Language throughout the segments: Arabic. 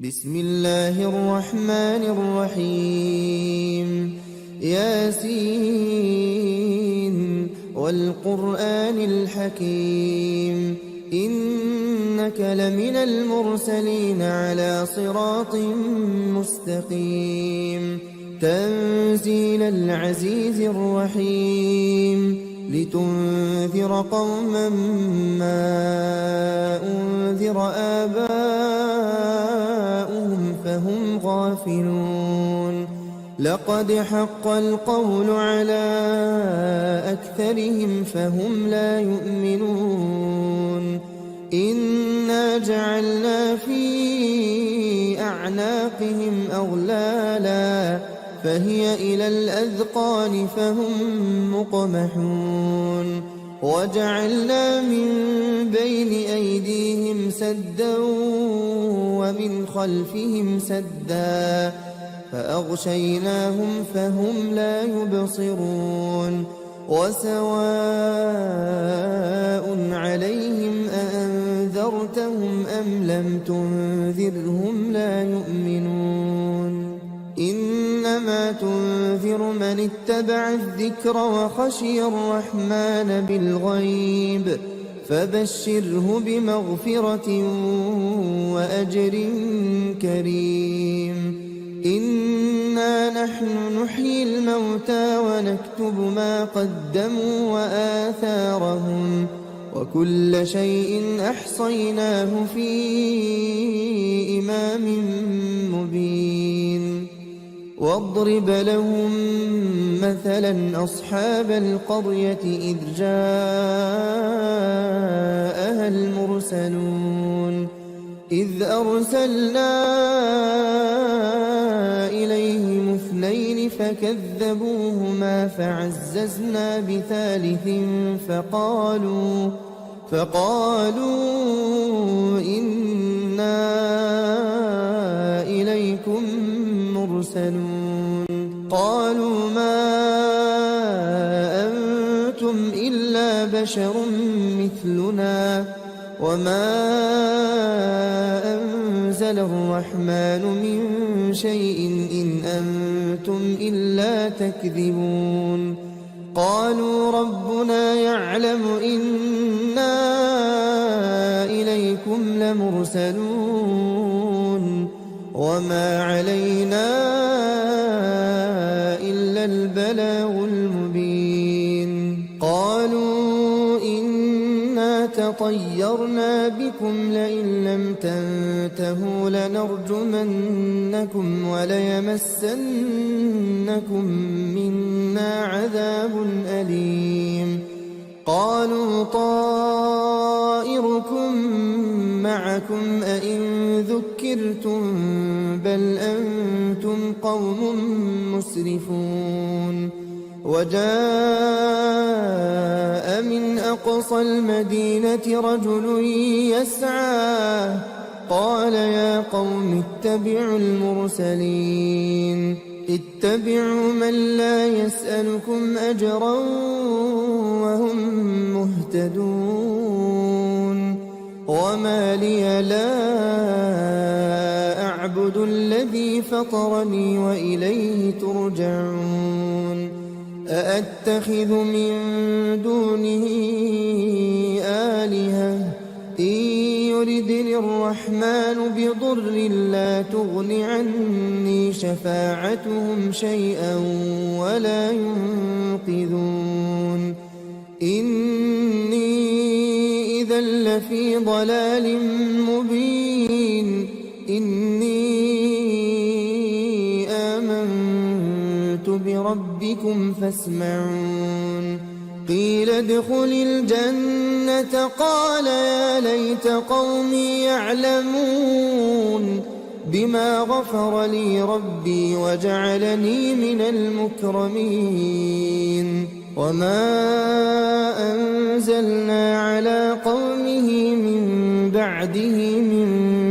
بسم الله الرحمن الرحيم ياسين والقرآن الحكيم إنك لمن المرسلين على صراط مستقيم تنزيل العزيز الرحيم لتنذر قوما ما أنذر آباؤهم فهم غافلون لقد حق القول على أكثرهم فهم لا يؤمنون إنا جعلنا في أعناقهم أغلالا فهي إلى الأذقان فهم مقمحون وجعلنا من بين أيديهم سدا ومن خلفهم سدا فأغشيناهم فهم لا يبصرون وسواء عليهم أأنذرتهم أم لم تنذرهم لا يؤمنون إنما تنذر من اتبع الذكر وخشي الرحمن بالغيب فبشره بمغفرة وأجر كريم إنا نحن نحيي الموتى ونكتب ما قدموا وآثارهم وكل شيء أحصيناه في إمام مبين واضرب لهم مثلا أصحاب القرية إذ جاءها المرسلون إذ أرسلنا إليهم اثنين فكذبوهما فعززنا بثالث فقالوا إنا إليكم مرسلون قالوا ما أنتم إلا بشر مثلنا وما أنزل الرحمن من شيء إن أنتم إلا تكذبون قالوا ربنا يعلم إنا إليكم لمرسلون وما علينا إلا البلاغ المبين قالوا إنا تطيرنا بكم لئن لم تنتهوا لنرجمنكم وليمسنكم منا عذاب أليم قالوا طائركم معكم أئن ذكرتم بل أنتم قوم مسرفون وجاء من أقصى المدينة رجل يسعى قال يا قوم اتبعوا المرسلين اتبعوا من لا يسألكم أجرا وهم مهتدون وما لي لا أعبد الذي فطرني وإليه ترجعون أأتخذ من دونه آلهة إن يردني الرحمن بضر لا تغن عني شفاعتهم شيئا ولا ينقذون إني إذا لفي ضلال مبين إني آمنت بربكم فاسمعون قيل ادخل الجنة قال يا ليت قومي يعلمون بما غفر لي ربي وجعلني من المكرمين وما أنزلنا على قومه من بعده من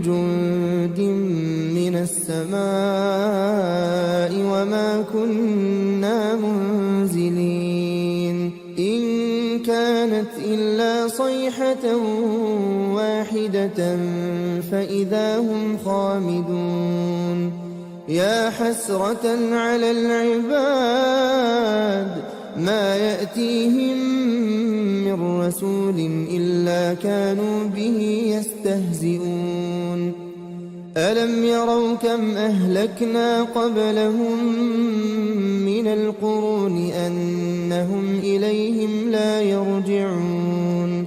جند من السماء وما كنا منزلين إن كانت إلا صيحة واحدة فإذا هم خامدون يا حسرة على العباد ما يأتيهم من رسول إلا كانوا به يستهزئون ألم يروا كم أهلكنا قبلهم من القرون أنهم إليهم لا يرجعون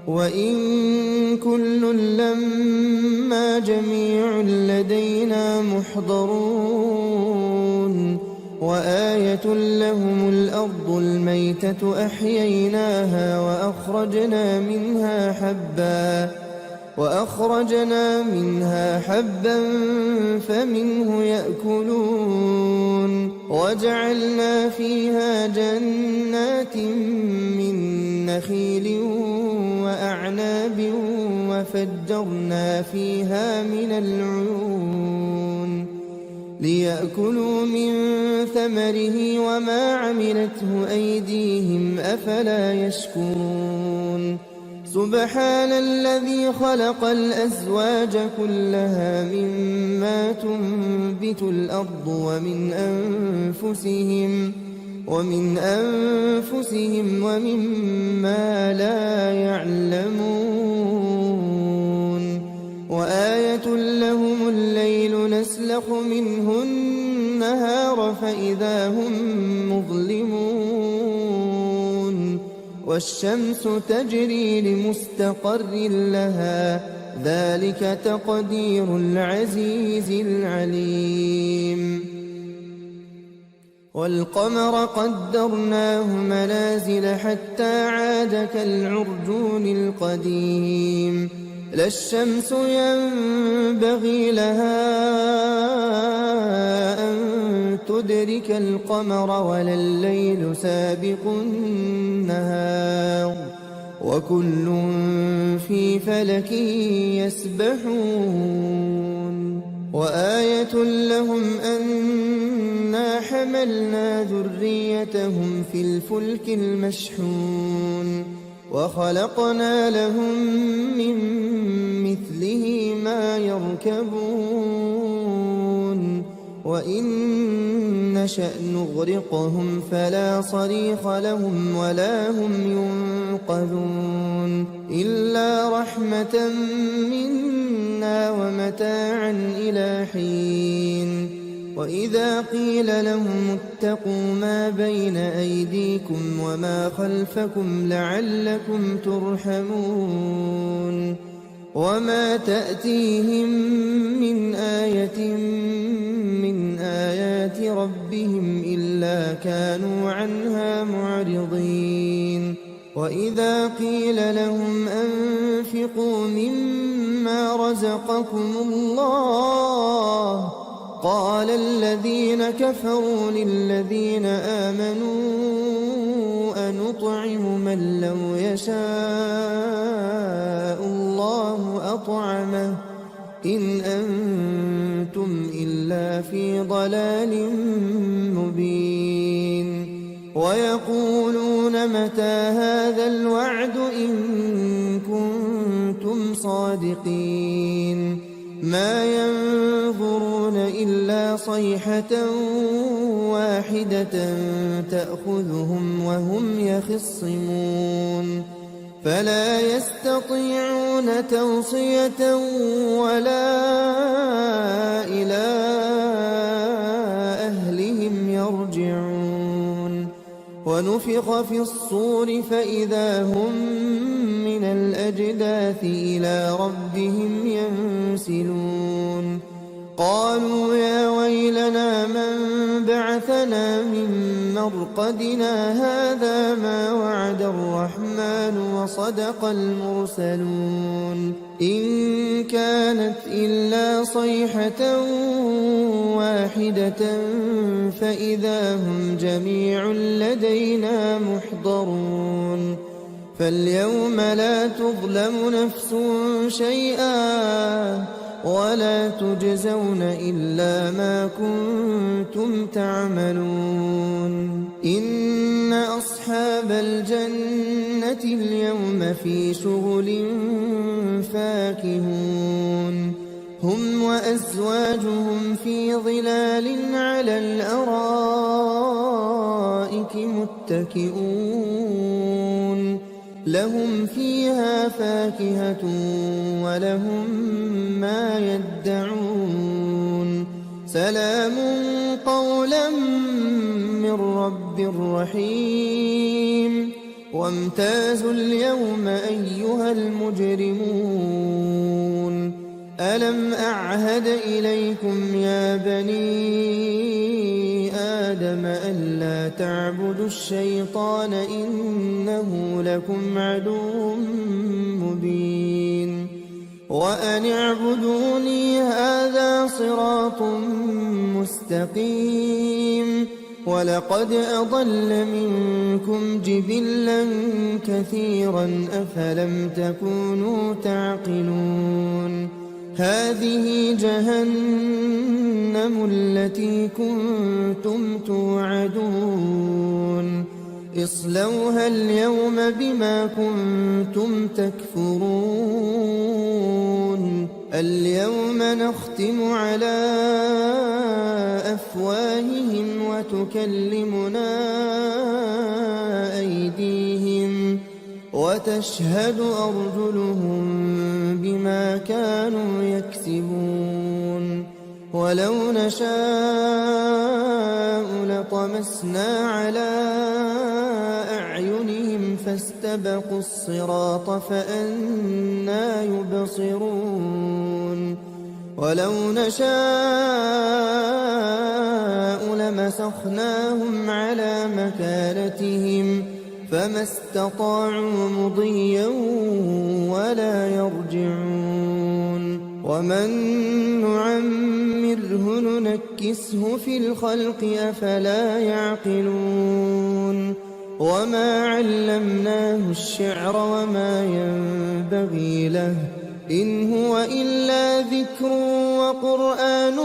وإن كل لما جميع لدينا محضرون وآية لهم الأرض الميتة أحييناها وأخرجنا منها حبا فمنه يأكلون وجعلنا فيها جنات من نخيل وأعناب وفجرنا فيها من العيون ليأكلوا من ثمره وما عملته أيديهم أفلا يشكرون سبحان الذي خلق الأزواج كلها مما تنبت الأرض ومن أنفسهم ومما لا يعلمون وآية لهم الليل نسلخ منه النهار فإذا هم مظلمون والشمس تجري لمستقر لها ذلك تقدير العزيز العليم والقمر قدرناه منازل حتى عاد كالعرجون القديم لا الشمس ينبغي لها أن تدرك القمر ولا الليل سابق النهار وكل في فلك يسبحون وآية لهم أنا حملنا ذريتهم في الفلك المشحون وخلقنا لهم من مثله ما يركبون وإن نشأ نغرقهم فلا صريخ لهم ولا هم ينقذون إلا رحمة منا ومتاعا إلى حين وإذا قيل لهم اتقوا ما بين أيديكم وما خلفكم لعلكم ترحمون وما تأتيهم من آية من آيات ربهم إلا كانوا عنها معرضين وإذا قيل لهم أنفقوا مما رزقكم الله قال الذين كفروا للذين آمنوا أنطعم من لو يشاء الله أطعمه إن أنتم إلا في ضلال مبين ويقولون متى هذا الوعد إن كنتم صادقين ما ينظرون إلا صيحة واحدة تأخذهم وهم يخصمون فلا يستطيعون توصية ولا إلى أهلهم يرجعون ونفخ في الصور فإذا هم من الأجداث إلى ربهم ينسلون قالوا يا ويلنا من بعثنا من مرقدنا هذا ما وعد الرحمن وصدق المرسلون إن كانت إلا صيحة واحدة فإذا هم جميع لدينا محضرون فاليوم لا تظلم نفس شيئا ولا تجزون إلا ما كنتم تعملون إن أصحاب الجنة اليوم في شغل فاكهون هم وأزواجهم في ظلال على الأرائك متكئون لهم فيها فاكهة ولهم ما يدعون سلام قولا من رب رحيم وامتازوا اليوم أيها المجرمون ألم أعهد إليكم يا بني آدم ألا تعبدوا الشيطان إنه لكم عدو مبين وأن اعبدوني هذا صراط مستقيم ولقد أضل منكم جبلا كثيرا أفلم تكونوا تعقلون هذه جهنم التي كنتم توعدون اصلوها اليوم بما كنتم تكفرون اليوم نختم على أفواههم وتكلمنا أيديهم وتشهد أرجلهم بما كانوا يكسبون ولو نشاء لطمسنا على أعينهم فاستبقوا الصراط فأنى يبصرون ولو نشاء لمسخناهم على مكانتهم فما استطاعوا مضيا ولا يرجعون ومن نعمره ننكسه في الخلق أفلا يعقلون وما علمناه الشعر وما ينبغي له إن هو إلا ذكر وقرآن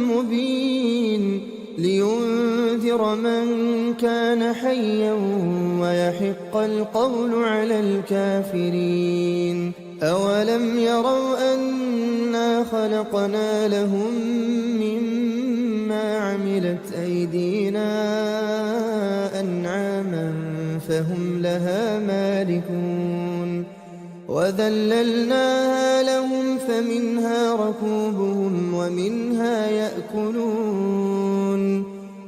مبين لينذر من كان حيا ويحق القول على الكافرين أولم يروا أنا خلقنا لهم مما عملت أيدينا أنعاما فهم لها مالكون وذللناها لهم فمنها ركوبهم ومنها يأكلون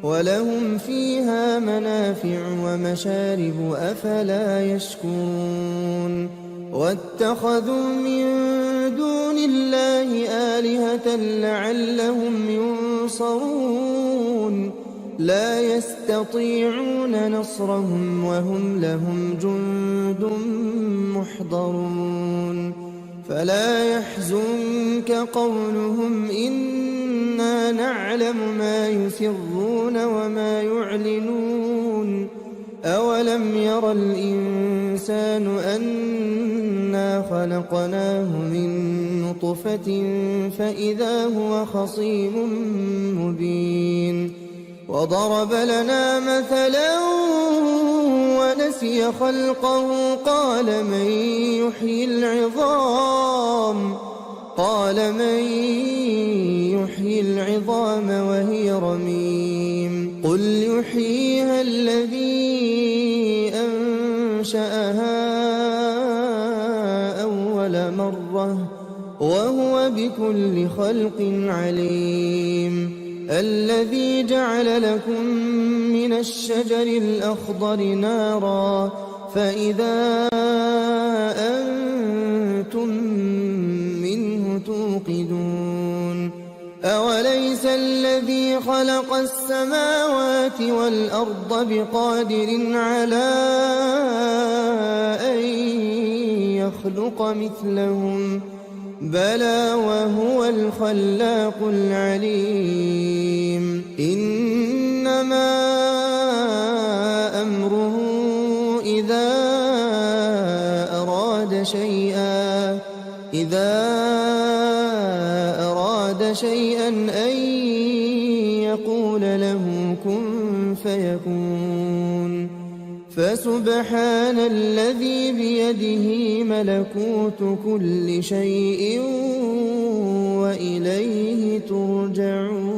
ولهم فيها منافع ومشارب أفلا يشكرون واتخذوا من دون الله آلهة لعلهم ينصرون لا يستطيعون نصرهم وهم لهم جند محضرون فلا يحزنك قولهم إنا نعلم ما يسرون وما يعلنون أولم ير الإنسان أنا خلقناه من نطفة فإذا هو خصيم مبين وضرب لنا مثلا ونسي خلقه قال من يحيي العظام وهي رميم قل يحييها الذي أنشأها أول مرة وهو بكل خلق عليم الذي جعل لكم من الشجر الأخضر نارا فإذا أنتم منه توقدون أوليس الذي خلق السماوات والأرض بقادر على أن يخلق مثلهم بلى وهو الخلاق العليم إنما أمره إذا أراد شيئا أن يقول له كن فيكون فسبحان الذي بيده ملكوت كل شيء وإليه ترجعون.